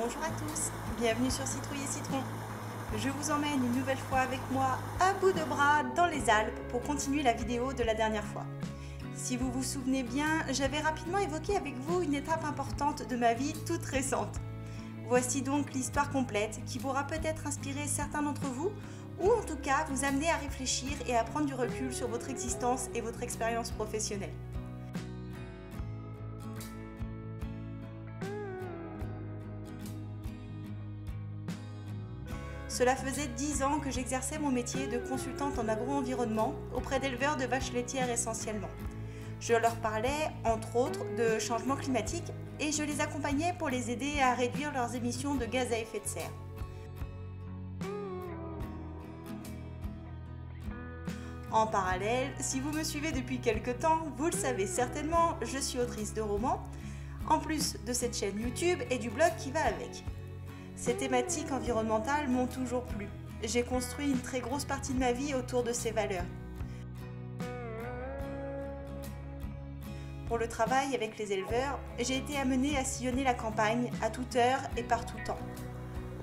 Bonjour à tous, bienvenue sur Citrouille et Citron. Je vous emmène une nouvelle fois avec moi à bout de bras dans les Alpes pour continuer la vidéo de la dernière fois. Si vous vous souvenez bien, j'avais rapidement évoqué avec vous une étape importante de ma vie toute récente. Voici donc l'histoire complète qui pourra peut-être inspirer certains d'entre vous ou en tout cas vous amener à réfléchir et à prendre du recul sur votre existence et votre expérience professionnelle. Cela faisait 10 ans que j'exerçais mon métier de consultante en agro-environnement auprès d'éleveurs de vaches laitières essentiellement. Je leur parlais, entre autres, de changement climatique et je les accompagnais pour les aider à réduire leurs émissions de gaz à effet de serre. En parallèle, si vous me suivez depuis quelque temps, vous le savez certainement, je suis autrice de romans, en plus de cette chaîne YouTube et du blog qui va avec. Ces thématiques environnementales m'ont toujours plu. J'ai construit une très grosse partie de ma vie autour de ces valeurs. Pour le travail avec les éleveurs, j'ai été amenée à sillonner la campagne à toute heure et par tout temps.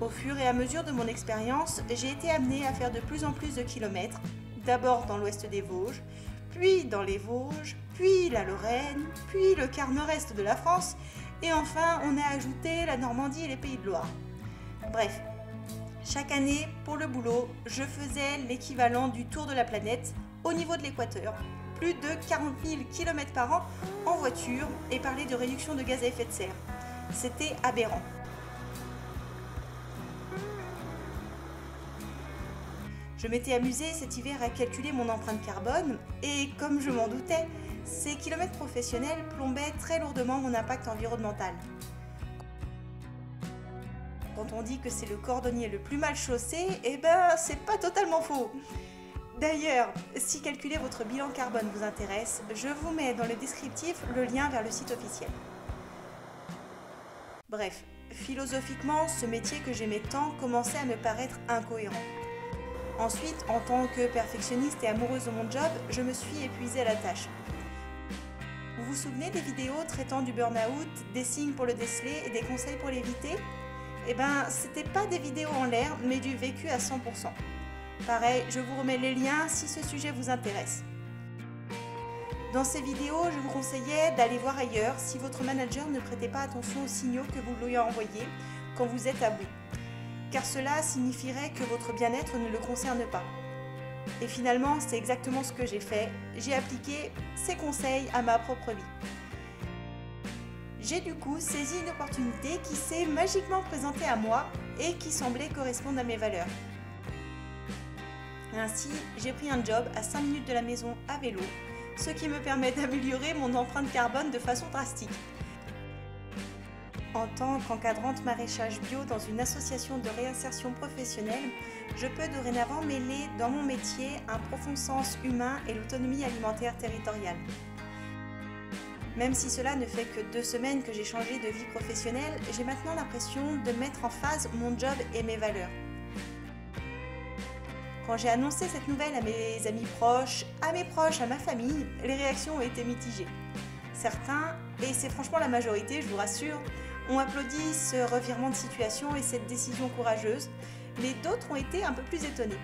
Au fur et à mesure de mon expérience, j'ai été amenée à faire de plus en plus de kilomètres, d'abord dans l'ouest des Vosges, puis dans les Vosges, puis la Lorraine, puis le quart nord-est de la France, et enfin on a ajouté la Normandie et les Pays de Loire. Bref, chaque année, pour le boulot, je faisais l'équivalent du tour de la planète au niveau de l'équateur. Plus de 40 000 km par an en voiture et parler de réduction de gaz à effet de serre. C'était aberrant. Je m'étais amusée cet hiver à calculer mon empreinte carbone et comme je m'en doutais, ces kilomètres professionnels plombaient très lourdement mon impact environnemental. Quand on dit que c'est le cordonnier le plus mal chaussé, eh ben c'est pas totalement faux. D'ailleurs, si calculer votre bilan carbone vous intéresse, je vous mets dans le descriptif le lien vers le site officiel. Bref, philosophiquement, ce métier que j'aimais tant commençait à me paraître incohérent. Ensuite, en tant que perfectionniste et amoureuse de mon job, je me suis épuisée à la tâche. Vous vous souvenez des vidéos traitant du burn-out, des signes pour le déceler et des conseils pour l'éviter ? Eh ben, c'était pas des vidéos en l'air, mais du vécu à 100%. Pareil, je vous remets les liens si ce sujet vous intéresse. Dans ces vidéos, je vous conseillais d'aller voir ailleurs si votre manager ne prêtait pas attention aux signaux que vous lui envoyez quand vous êtes à bout. Car cela signifierait que votre bien-être ne le concerne pas. Et finalement, c'est exactement ce que j'ai fait. J'ai appliqué ces conseils à ma propre vie. J'ai du coup saisi une opportunité qui s'est magiquement présentée à moi et qui semblait correspondre à mes valeurs. Ainsi, j'ai pris un job à 5 minutes de la maison à vélo, ce qui me permet d'améliorer mon empreinte carbone de façon drastique. En tant qu'encadrante maraîchage bio dans une association de réinsertion professionnelle, je peux dorénavant mêler dans mon métier un profond sens humain et l'autonomie alimentaire territoriale. Même si cela ne fait que 2 semaines que j'ai changé de vie professionnelle, j'ai maintenant l'impression de mettre en phase mon job et mes valeurs. Quand j'ai annoncé cette nouvelle à mes amis proches, à ma famille, les réactions ont été mitigées. Certains, et c'est franchement la majorité, je vous rassure, ont applaudi ce revirement de situation et cette décision courageuse, mais d'autres ont été un peu plus étonnés.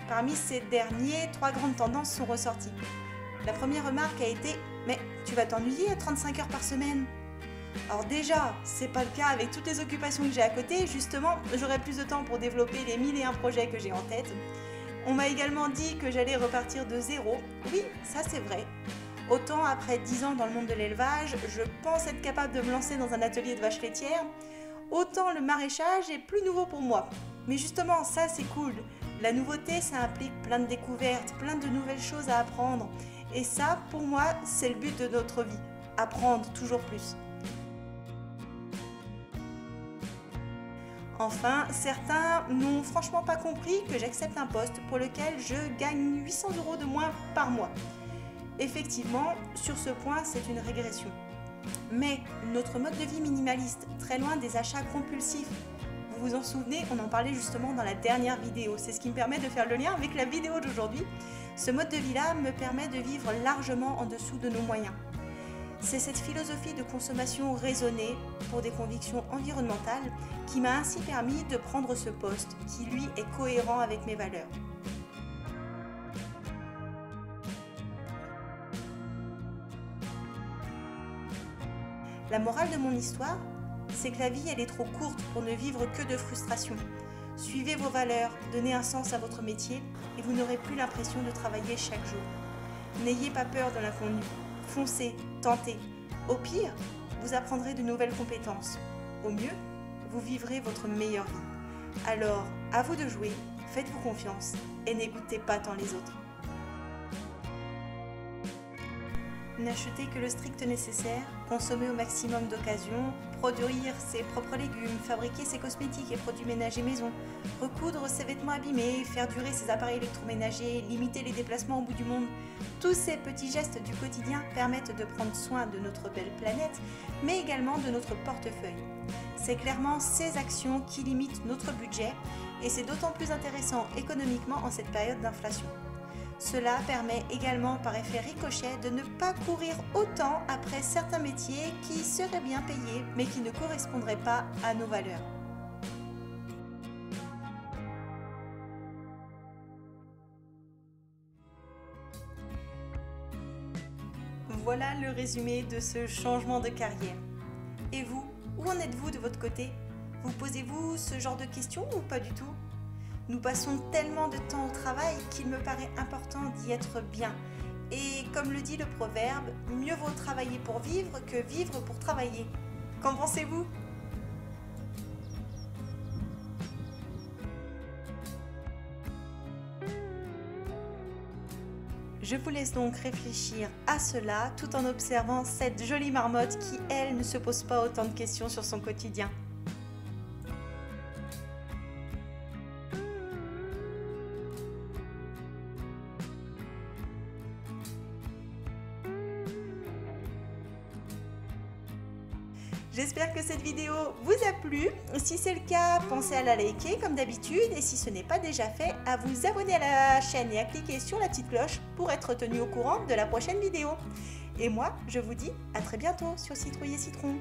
Parmi ces derniers, 3 grandes tendances sont ressorties. La première remarque a été « Mais tu vas t'ennuyer à 35 heures par semaine ?» Alors déjà, c'est pas le cas avec toutes les occupations que j'ai à côté, justement, j'aurai plus de temps pour développer les 1001 projets que j'ai en tête. On m'a également dit que j'allais repartir de zéro. Oui, ça c'est vrai. Autant après 10 ans dans le monde de l'élevage, je pense être capable de me lancer dans un atelier de vaches laitières, autant le maraîchage est plus nouveau pour moi. Mais justement, ça c'est cool. La nouveauté, ça implique plein de découvertes, plein de nouvelles choses à apprendre. Et ça, pour moi, c'est le but de notre vie. Apprendre toujours plus. Enfin, certains n'ont franchement pas compris que j'accepte un poste pour lequel je gagne 800 € de moins par mois. Effectivement, sur ce point, c'est une régression. Mais notre mode de vie minimaliste, très loin des achats compulsifs, vous vous en souvenez, on en parlait justement dans la dernière vidéo. C'est ce qui me permet de faire le lien avec la vidéo d'aujourd'hui. Ce mode de vie-là me permet de vivre largement en dessous de nos moyens. C'est cette philosophie de consommation raisonnée pour des convictions environnementales qui m'a ainsi permis de prendre ce poste qui, lui, est cohérent avec mes valeurs. La morale de mon histoire, c'est que la vie, elle est trop courte pour ne vivre que de frustration. Suivez vos valeurs, donnez un sens à votre métier et vous n'aurez plus l'impression de travailler chaque jour. N'ayez pas peur de l'inconnu. Foncez, tentez. Au pire, vous apprendrez de nouvelles compétences. Au mieux, vous vivrez votre meilleure vie. Alors, à vous de jouer, faites-vous confiance et n'écoutez pas tant les autres. N'achetez que le strict nécessaire, consommer au maximum d'occasions, produire ses propres légumes, fabriquer ses cosmétiques et produits ménagers maison, recoudre ses vêtements abîmés, faire durer ses appareils électroménagers, limiter les déplacements au bout du monde. Tous ces petits gestes du quotidien permettent de prendre soin de notre belle planète, mais également de notre portefeuille. C'est clairement ces actions qui limitent notre budget et c'est d'autant plus intéressant économiquement en cette période d'inflation. Cela permet également par effet ricochet de ne pas courir autant après certains métiers qui seraient bien payés mais qui ne correspondraient pas à nos valeurs. Voilà le résumé de ce changement de carrière. Et vous, où en êtes-vous de votre côté? Vous posez-vous ce genre de questions ou pas du tout? Nous passons tellement de temps au travail qu'il me paraît important d'y être bien. Et comme le dit le proverbe, mieux vaut travailler pour vivre que vivre pour travailler. Qu'en pensez-vous ? Je vous laisse donc réfléchir à cela tout en observant cette jolie marmotte qui, elle, ne se pose pas autant de questions sur son quotidien. J'espère que cette vidéo vous a plu. Si c'est le cas, pensez à la liker comme d'habitude et si ce n'est pas déjà fait, à vous abonner à la chaîne et à cliquer sur la petite cloche pour être tenu au courant de la prochaine vidéo. Et moi, je vous dis à très bientôt sur Citrouille et Citron.